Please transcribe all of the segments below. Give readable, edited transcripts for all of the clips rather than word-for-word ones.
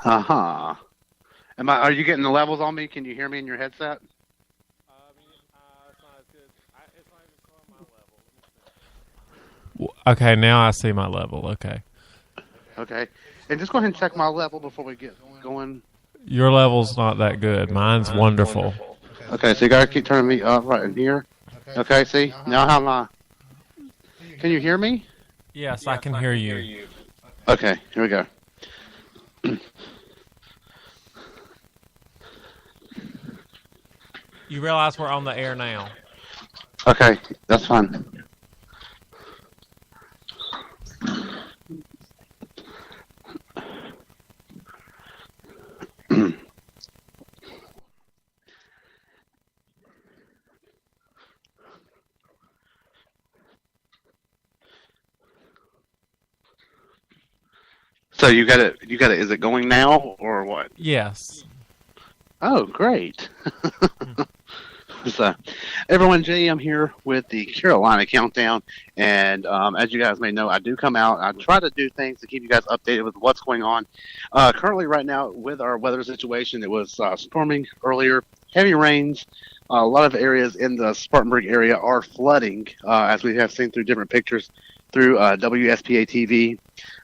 Uh-huh. Are you getting the levels on me? Can you hear me in your headset? It's not as good. It's not even showing my level. Let me see. Okay, now I see my level. Okay. Okay. And just go ahead and check my level before we get going. Your level's not that good. Mine's wonderful. Okay, so you gotta keep turning me up right in here. Okay, see? Now how am I? Can you hear me? Yes, I can hear you. Okay, here we go. You realize we're on the air now. Okay, that's fine. So you got it. Is it going now or what? Yes. Oh, great. So, everyone, I'm here with the Carolina Countdown, and as you guys may know, I do come out. I try to do things to keep you guys updated with what's going on. Currently, right now, with our weather situation, it was storming earlier, heavy rains. A lot of areas in the Spartanburg area are flooding, as we have seen through different pictures through WSPA TV,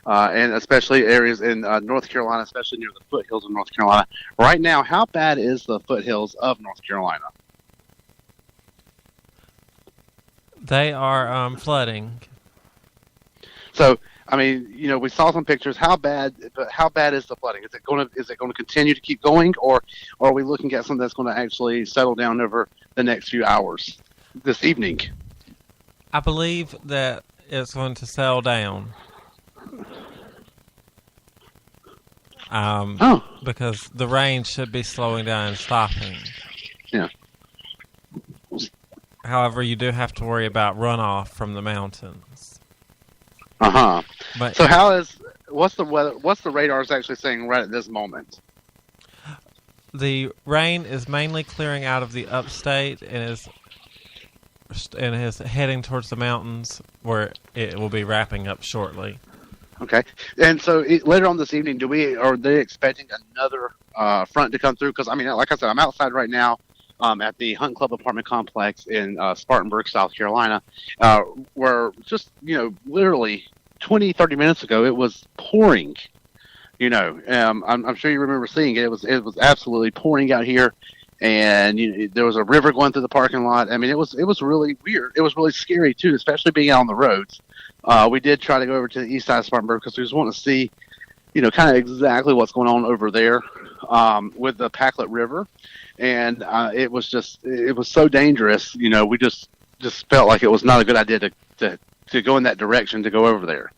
and especially areas in North Carolina, especially near the foothills of North Carolina. Right now, how bad is the foothills of North Carolina? They are flooding. So, I mean, we saw some pictures. How bad is the flooding? Is it going to continue to keep going, or are we looking at something that's going to actually settle down over the next few hours this evening? I believe that it's going to settle down. Because the rain should be slowing down and stopping. Yeah. However, you do have to worry about runoff from the mountains. But so what's the weather? What's the radars actually saying right at this moment? The rain is mainly clearing out of the upstate and is heading towards the mountains, where it will be wrapping up shortly. Okay, and so later on this evening, are they expecting another front to come through? Because I mean, like I said, I'm outside right now. At the Hunt Club apartment complex in Spartanburg, South Carolina, where just, literally 20, 30 minutes ago, it was pouring. I'm sure you remember seeing it. It was absolutely pouring out here, and there was a river going through the parking lot. I mean, it was really weird. It was really scary too, especially being out on the roads. We did try to go over to the east side of Spartanburg because we just want to see, kind of exactly what's going on over there with the Packlet River. And it was so dangerous. We just felt like it was not a good idea to go in that direction, to go over there.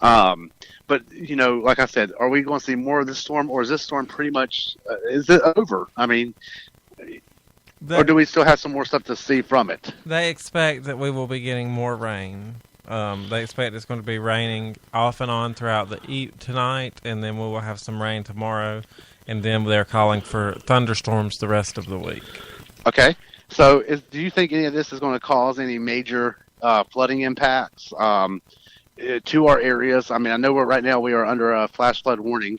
But like I said, are we going to see more of this storm, or is this storm pretty much is it over? I mean, or do we still have some more stuff to see from it? They expect that we will be getting more rain. They expect it's going to be raining off and on throughout tonight, and then we will have some rain tomorrow. And then they're calling for thunderstorms the rest of the week. Okay. So do you think any of this is going to cause any major flooding impacts to our areas? I mean, I know right now we are under a flash flood warning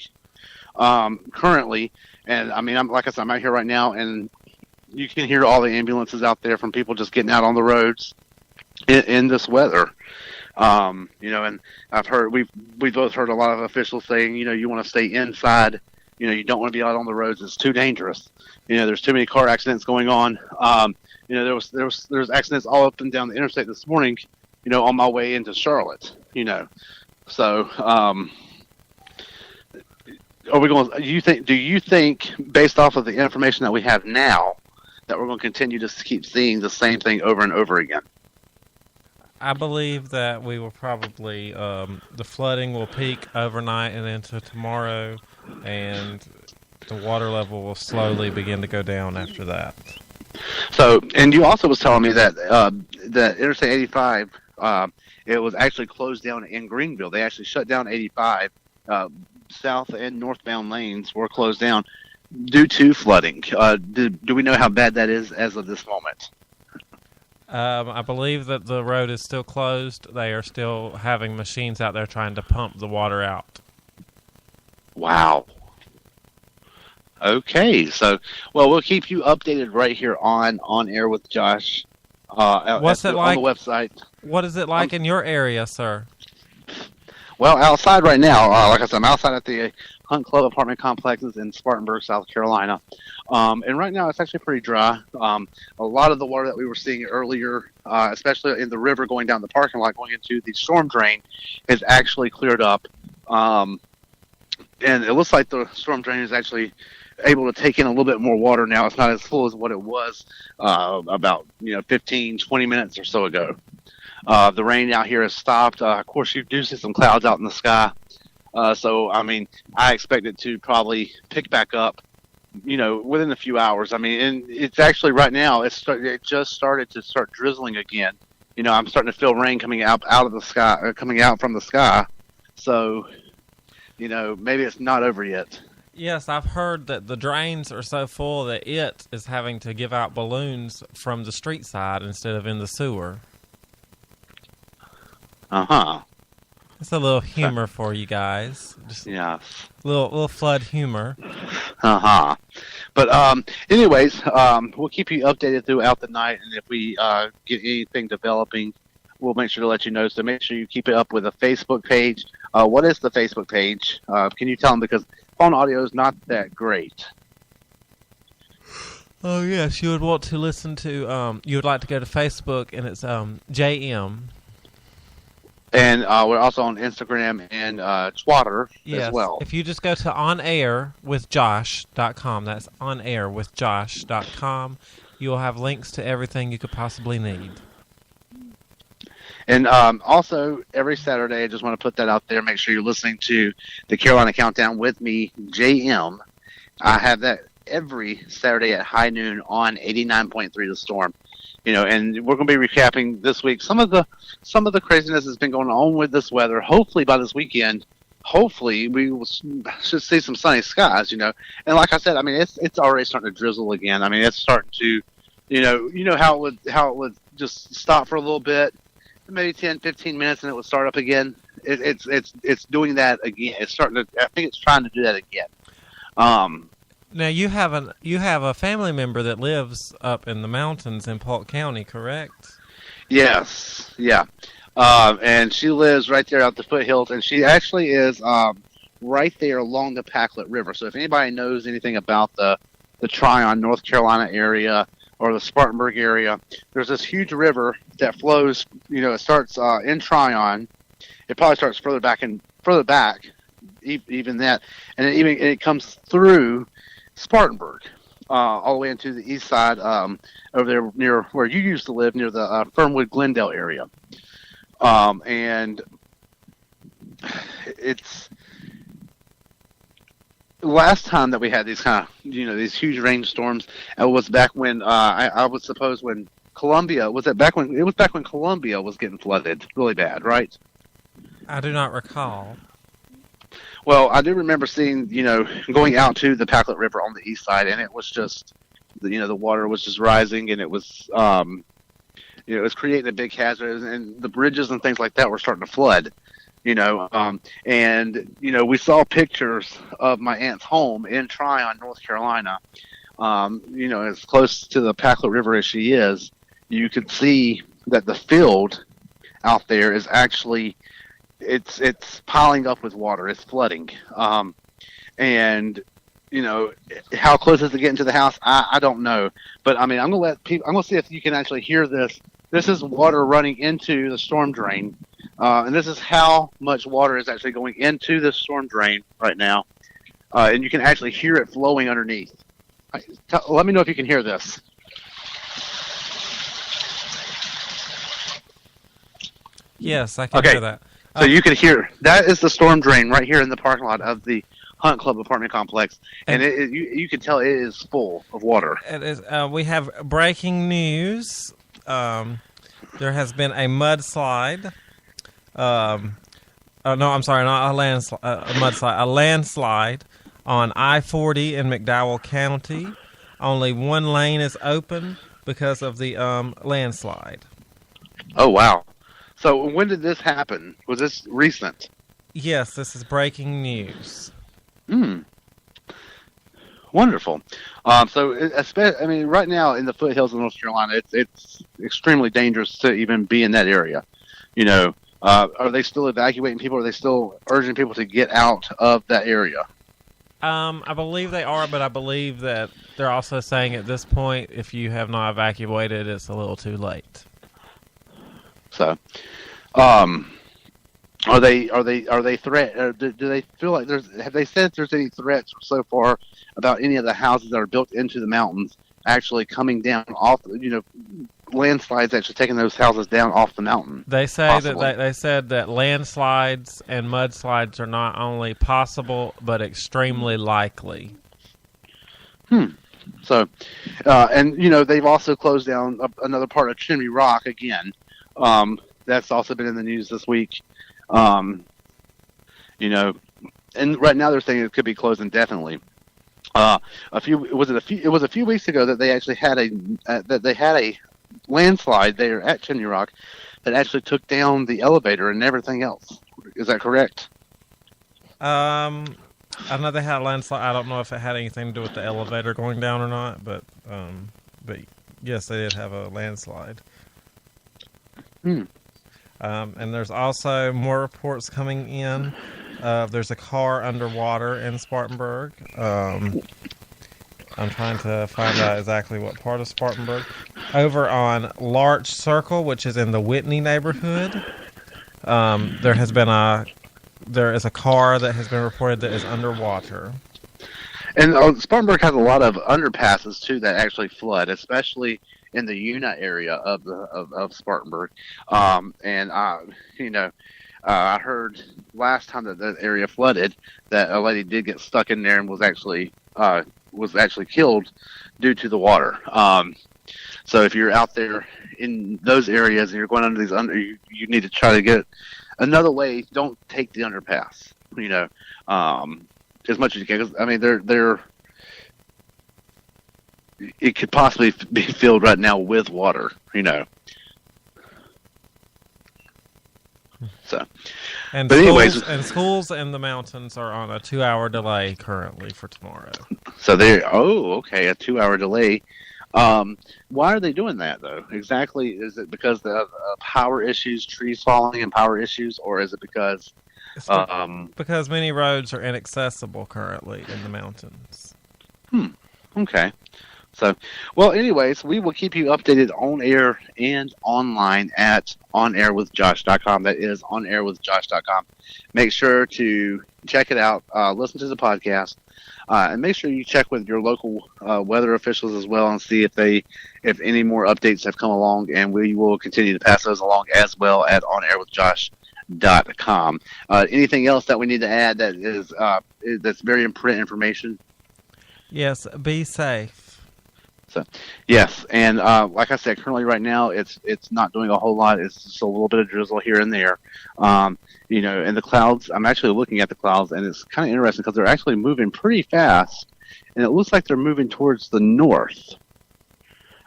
currently. And, I mean, like I said, I'm out here right now, and you can hear all the ambulances out there from people just getting out on the roads in this weather. And I've heard, we've both heard a lot of officials saying, you want to stay inside. You don't want to be out on the roads. It's too dangerous. There's too many car accidents going on. There's accidents all up and down the interstate this morning, on my way into Charlotte, So, are we going do you think, based off of the information that we have now, that we're going to continue to keep seeing the same thing over and over again? I believe that we will probably, the flooding will peak overnight and into tomorrow, and the water level will slowly begin to go down after that. So, and you also was telling me that that Interstate 85, it was actually closed down in Greenville. They actually shut down 85. South and northbound lanes were closed down due to flooding. Do we know how bad that is as of this moment? I believe that the road is still closed. They are still having machines out there trying to pump the water out. Wow. Okay, so well, we'll keep you updated right here on air with Josh. What's it like on the website? What is it like in your area, sir? Well, outside right now, like I said, I'm outside at the Hunt Club apartment complexes in Spartanburg, South Carolina. And right now it's actually pretty dry. A lot of the water that we were seeing earlier, especially in the river going down the parking lot, going into the storm drain, is actually cleared up. And it looks like the storm drain is actually able to take in a little bit more water now. It's not as full as what it was about 15, 20 minutes or so ago. The rain out here has stopped. Of course, you do see some clouds out in the sky. So, I mean, I expect it to probably pick back up, within a few hours. I mean, and it's actually right now, it just started to start drizzling again. I'm starting to feel rain coming out of the sky, coming out from the sky. So, maybe it's not over yet. Yes, I've heard that the drains are so full that it is having to give out balloons from the street side instead of in the sewer. Uh-huh. It's a little humor for you guys. Just Yes. little flood humor. Uh-huh. But anyways, we'll keep you updated throughout the night, and if we get anything developing, we'll make sure to let you know. So make sure you keep it up with a Facebook page. What is the Facebook page? Can you tell them, because phone audio is not that great. Oh yes, you would want to listen to. You would like to go to Facebook, and it's JM. And we're also on Instagram and Twitter Yes. as well. If you just go to onairwithjosh.com, that's onairwithjosh.com, you will have links to everything you could possibly need. And also, every Saturday, I just want to put that out there. Make sure you're listening to the Carolina Countdown with me, JM. I have that every Saturday at high noon on 89.3 The Storm. And we're going to be recapping this week some of the craziness that's been going on with this weather. Hopefully by this weekend, we should see some sunny skies. And like I said, I mean it's already starting to drizzle again. I mean it's starting to, how it would just stop for a little bit, maybe 10, 15 minutes, and it would start up again. It's doing that again. It's starting to. I think it's trying to do that again. Now you have a family member that lives up in the mountains in Polk County, correct? Yes, yeah, and she lives right there at the foothills, and she actually is right there along the Packlet River. So if anybody knows anything about the Tryon, North Carolina area or the Spartanburg area, there's this huge river that flows. It starts in Tryon. It probably starts further back, even that, and it comes through Spartanburg, all the way into the east side, over there near where you used to live, near the Fernwood Glendale area. And it's the last time that we had these kind of, these huge rainstorms. It was back when I would suppose when Columbia was back when Columbia was getting flooded really bad, right? I do not recall. Well, I do remember seeing, going out to the Packlet River on the east side, and it was just, the water was just rising, and it was, it was creating a big hazard, and the bridges and things like that were starting to flood, and, we saw pictures of my aunt's home in Tryon, North Carolina, as close to the Packlet River as she is. You could see that the field out there is actually, it's piling up with water. It's flooding. And, how close is it getting to the house? I don't know. But, I mean, I'm going to see if you can actually hear this. This is water running into the storm drain. And this is how much water is actually going into the storm drain right now. And you can actually hear it flowing underneath. Let me know if you can hear this. Yes, I can hear that. So you can hear, that is the storm drain right here in the parking lot of the Hunt Club apartment complex, and you can tell it is full of water. It is. We have breaking news. There has been a mudslide. No, I'm sorry, not a landslide. A mudslide. A landslide on I-40 in McDowell County. Only one lane is open because of the landslide. Oh wow! So when did this happen? Was this recent? Yes, this is breaking news. Wonderful. I mean, right now in the foothills of North Carolina, it's extremely dangerous to even be in that area. You know, are they still evacuating people? Are they still urging people to get out of that area? I believe they are, but I believe that they're also saying at this point, if you have not evacuated, it's a little too late. So, are they threat? Do they feel like have they said if there's any threats so far about any of the houses that are built into the mountains actually coming down off? Landslides actually taking those houses down off the mountain. They say possibly. that they said that landslides and mudslides are not only possible but extremely likely. So, and they've also closed down another part of Chimney Rock again. That's also been in the news this week. And right now they're saying it could be closed indefinitely. It was a few weeks ago that they actually had a landslide there at Chimney Rock that actually took down the elevator and everything else. Is that correct? I know they had a landslide. I don't know if it had anything to do with the elevator going down or not, but yes, they did have a landslide. And there's also more reports coming in. There's a car underwater in Spartanburg. I'm trying to find out exactly what part of Spartanburg. Over on Larch Circle, which is in the Whitney neighborhood, there is a car that has been reported that is underwater. And Spartanburg has a lot of underpasses too that actually flood, especially in the Una area of Spartanburg. I heard last time that area flooded that a lady did get stuck in there and was actually killed due to the water. So if you're out there in those areas and you're going under these you need to try to get another way. Don't take the underpass. As much as you can. 'Cause, I mean, it could possibly be filled right now with water. So, and but anyways, schools in the mountains are on a 2-hour delay currently for tomorrow. So a 2-hour delay. Why are they doing that though? Exactly, is it because of power issues, trees falling and power issues, or is it because because many roads are inaccessible currently in the mountains? Okay. So, well, anyways, we will keep you updated on air and online at onairwithjosh.com. That is onairwithjosh.com. Make sure to check it out, listen to the podcast, and make sure you check with your local weather officials as well and see if any more updates have come along, and we will continue to pass those along as well at onairwithjosh.com. Anything else that we need to add that is that's very important information? Yes, be safe. So, yes, and like I said, currently right now it's not doing a whole lot. It's just a little bit of drizzle here and there. And the clouds, I'm actually looking at the clouds, and it's kind of interesting because they're actually moving pretty fast, and it looks like they're moving towards the north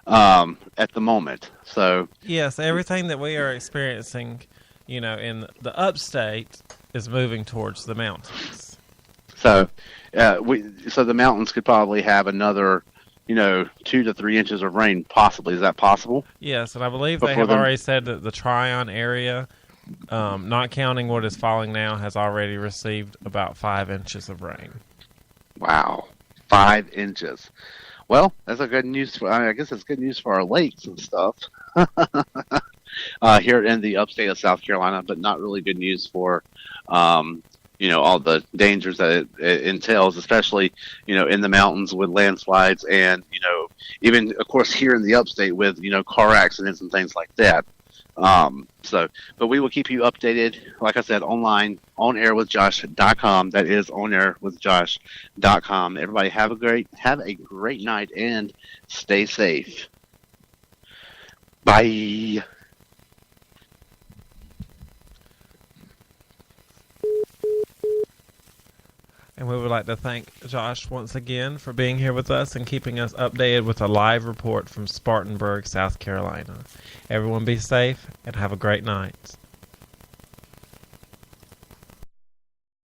at the moment. So yes, everything that we are experiencing, in the upstate is moving towards the mountains. So the mountains could probably have another 2 to 3 inches of rain, possibly. Is that possible? Yes, and I believe they have already said that the Tryon area, not counting what is falling now, has already received about 5 inches of rain. Wow, 5 inches. Well, that's a good news. I guess it's good news for our lakes and stuff here in the upstate of South Carolina, but not really good news for all the dangers that it entails, especially, in the mountains with landslides and, even, of course, here in the upstate with, car accidents and things like that. But we will keep you updated, like I said, online, onairwithjosh.com. That is onairwithjosh.com. Everybody have a great night and stay safe. Bye. And we would like to thank Josh once again for being here with us and keeping us updated with a live report from Spartanburg, South Carolina. Everyone be safe and have a great night.